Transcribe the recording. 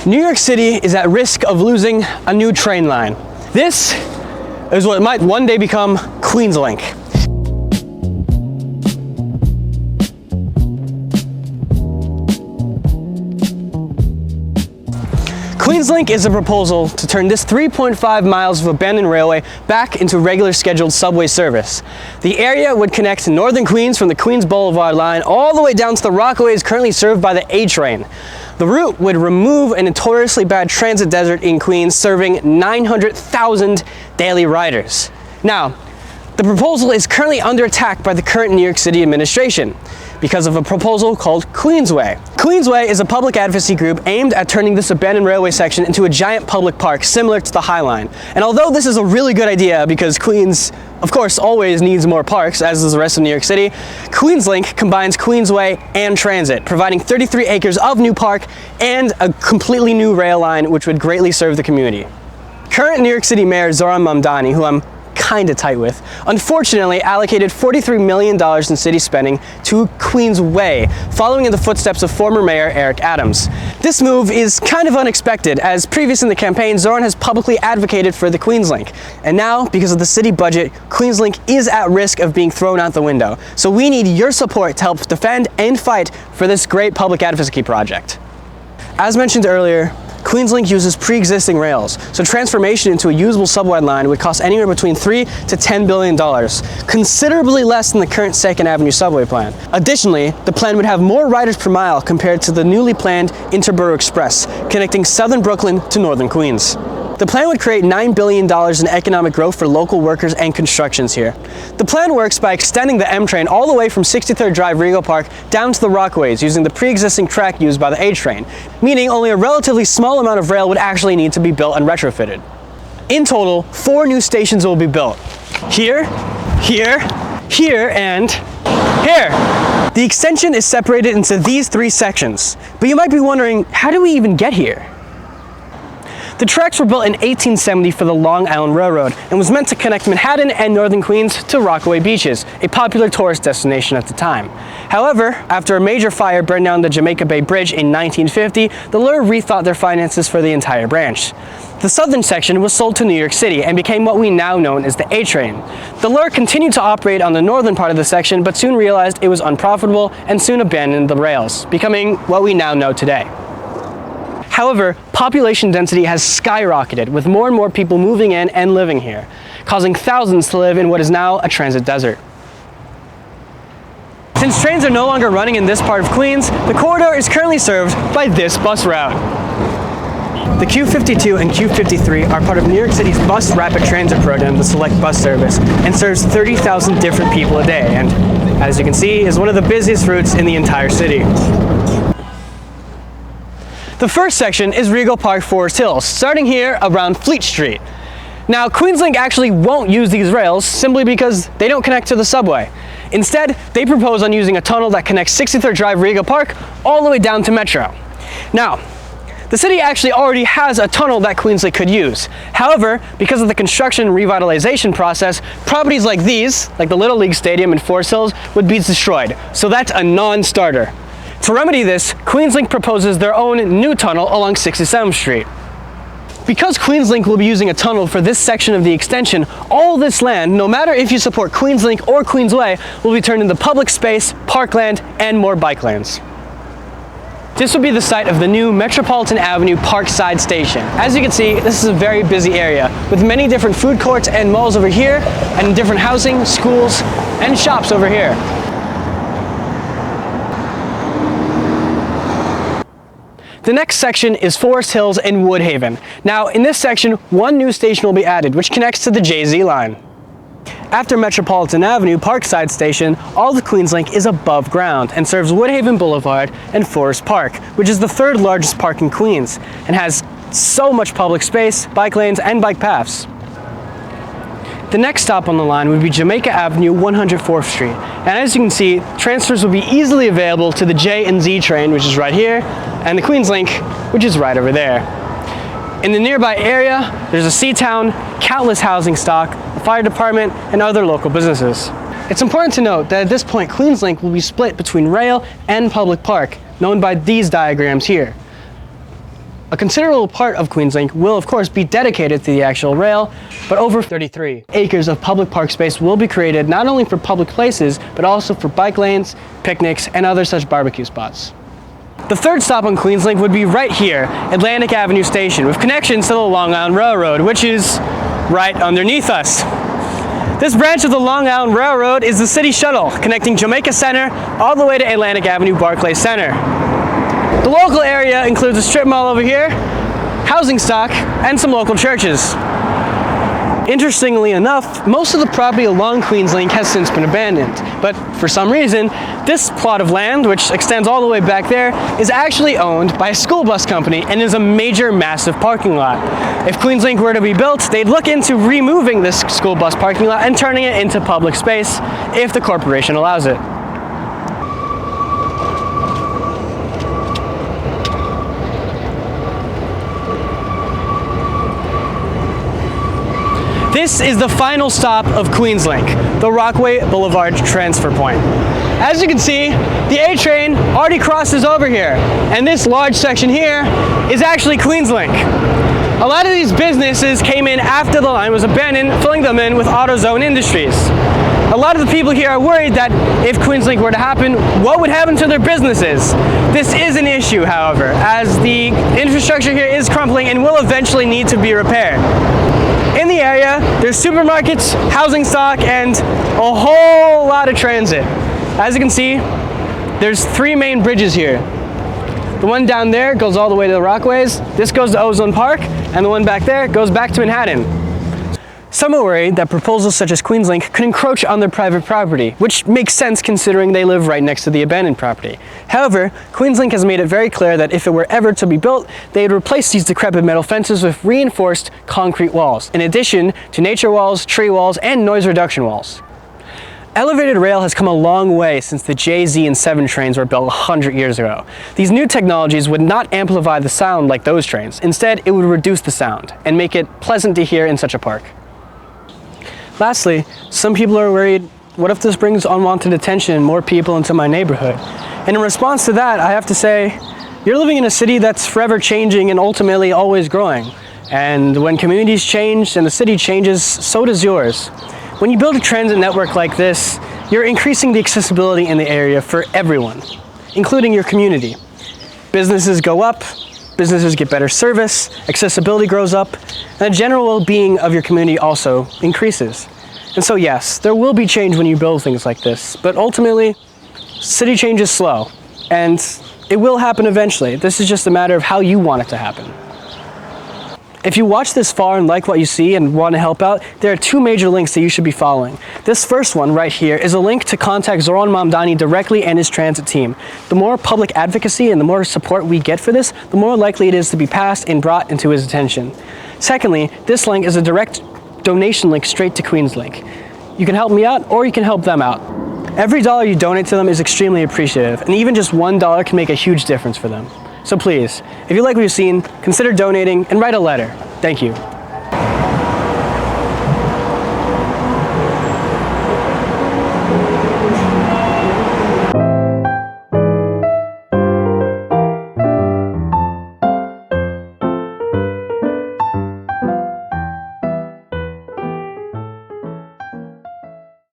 New York City is at risk of losing a new train line. This is what might one day become Queenslink. Queenslink is a proposal to turn this 3.5 miles of abandoned railway back into regular scheduled subway service. The area would connect northern Queens from the Queens Boulevard line all the way down to the Rockaways currently served by the A train. The route would remove a notoriously bad transit desert in Queens, serving 900,000 daily riders. Now, the proposal is currently under attack by the current New York City administration because of a proposal called Queensway. Queensway is a public advocacy group aimed at turning this abandoned railway section into a giant public park similar to the High Line. And although this is a really good idea because Queens, of course, always needs more parks, as does the rest of New York City, Queenslink combines Queensway and transit, providing 33 acres of new park and a completely new rail line which would greatly serve the community. Current New York City Mayor Zohran Mamdani, who I'm kinda tight with, unfortunately allocated $43 million in city spending to Queensway, following in the footsteps of former Mayor Eric Adams. This move is kind of unexpected, as previous in the campaign, Zohran has publicly advocated for the Queenslink. And now, because of the city budget, Queenslink is at risk of being thrown out the window. So we need your support to help defend and fight for this great public advocacy project. As mentioned earlier, Queenslink uses pre-existing rails, so transformation into a usable subway line would cost anywhere between $3 to $10 billion, considerably less than the current 2nd Avenue subway plan. Additionally, the plan would have more riders per mile compared to the newly planned Interborough Express, connecting southern Brooklyn to northern Queens. The plan would create $9 billion in economic growth for local workers and constructions here. The plan works by extending the M train all the way from 63rd Drive Regal Park down to the Rockaways using the pre-existing track used by the A train, meaning only a relatively small amount of rail would actually need to be built and retrofitted. In total, 4 new stations will be built. Here, here, here, and here. The extension is separated into these 3 sections, but you might be wondering, how do we even get here? The tracks were built in 1870 for the Long Island Railroad and was meant to connect Manhattan and northern Queens to Rockaway Beaches, a popular tourist destination at the time. However, after a major fire burned down the Jamaica Bay Bridge in 1950, the LUR rethought their finances for the entire branch. The southern section was sold to New York City and became what we now know as the A train. The LUR continued to operate on the northern part of the section, but soon realized it was unprofitable and soon abandoned the rails, becoming what we now know today. However, population density has skyrocketed, with more and more people moving in and living here, causing thousands to live in what is now a transit desert. Since trains are no longer running in this part of Queens, the corridor is currently served by this bus route. The Q52 and Q53 are part of New York City's Bus Rapid Transit program, the Select Bus Service, and serves 30,000 different people a day, and as you can see, is one of the busiest routes in the entire city. The first section is Regal Park Forest Hills, starting here around Fleet Street. Now, Queenslink actually won't use these rails simply because they don't connect to the subway. Instead, they propose on using a tunnel that connects 63rd Drive Regal Park all the way down to Metro. Now, the city actually already has a tunnel that Queenslink could use. However, because of the construction and revitalization process, properties like these, like the Little League Stadium in Forest Hills, would be destroyed. So that's a non-starter. To remedy this, Queenslink proposes their own new tunnel along 67th Street. Because Queenslink will be using a tunnel for this section of the extension, all this land, no matter if you support Queenslink or Queensway, will be turned into public space, parkland, and more bike lanes. This will be the site of the new Metropolitan Avenue Parkside Station. As you can see, this is a very busy area, with many different food courts and malls over here, and different housing, schools, and shops over here. The next section is Forest Hills and Woodhaven. Now, in this section, 1 new station will be added, which connects to the JZ line. After Metropolitan Avenue Parkside Station, all the Queenslink is above ground and serves Woodhaven Boulevard and Forest Park, which is the 3rd largest park in Queens and has so much public space, bike lanes, and bike paths. The next stop on the line would be Jamaica Avenue, 104th Street. And as you can see, transfers will be easily available to the J and Z train, which is right here, and the Queenslink, which is right over there. In the nearby area, there's a C-Town, countless housing stock, a fire department, and other local businesses. It's important to note that at this point, Queenslink will be split between rail and public park, known by these diagrams here. A considerable part of Queenslink will of course be dedicated to the actual rail, but over 33 acres of public park space will be created not only for public places, but also for bike lanes, picnics, and other such barbecue spots. The third stop on Queenslink would be right here, Atlantic Avenue Station, with connections to the Long Island Railroad, which is right underneath us. This branch of the Long Island Railroad is the city shuttle, connecting Jamaica Center all the way to Atlantic Avenue Barclay Center. The local area includes a strip mall over here, housing stock, and some local churches. Interestingly enough, most of the property along Queenslink has since been abandoned, but for some reason, this plot of land, which extends all the way back there, is actually owned by a school bus company and is a major, massive parking lot. If Queenslink were to be built, they'd look into removing this school bus parking lot and turning it into public space if the corporation allows it. This is the final stop of Queenslink, the Rockaway Boulevard transfer point. As you can see, the A train already crosses over here, and this large section here is actually Queenslink. A lot of these businesses came in after the line was abandoned, filling them in with AutoZone Industries. A lot of the people here are worried that if Queenslink were to happen, what would happen to their businesses? This is an issue, however, as the infrastructure here is crumbling and will eventually need to be repaired. In the area, there's supermarkets, housing stock, and a whole lot of transit. As you can see, there's 3 main bridges here. The one down there goes all the way to the Rockaways, this goes to Ozone Park, and the one back there goes back to Manhattan. Some are worried that proposals such as Queenslink could encroach on their private property, which makes sense considering they live right next to the abandoned property. However, Queenslink has made it very clear that if it were ever to be built, they would replace these decrepit metal fences with reinforced concrete walls, in addition to nature walls, tree walls, and noise reduction walls. Elevated rail has come a long way since the J, Z, and 7 trains were built 100 years ago. These new technologies would not amplify the sound like those trains. Instead, it would reduce the sound and make it pleasant to hear in such a park. Lastly, some people are worried, what if this brings unwanted attention and more people into my neighborhood? And in response to that, I have to say, you're living in a city that's forever changing and ultimately always growing. And when communities change and the city changes, so does yours. When you build a transit network like this, you're increasing the accessibility in the area for everyone, including your community. Businesses go up, businesses get better service, accessibility grows up, and the general well-being of your community also increases. And so yes, there will be change when you build things like this, but ultimately, city change is slow, and it will happen eventually. This is just a matter of how you want it to happen. If you watch this far and like what you see and want to help out, there are 2 major links that you should be following. This first one right here is a link to contact Zoran Mamdani directly and his transit team. The more public advocacy and the more support we get for this, the more likely it is to be passed and brought into his attention. Secondly, this link is a direct donation link straight to Queenslink. You can help me out or you can help them out. Every dollar you donate to them is extremely appreciative, and even just $1 can make a huge difference for them. So please, if you like what you've seen, consider donating and write a letter. Thank you.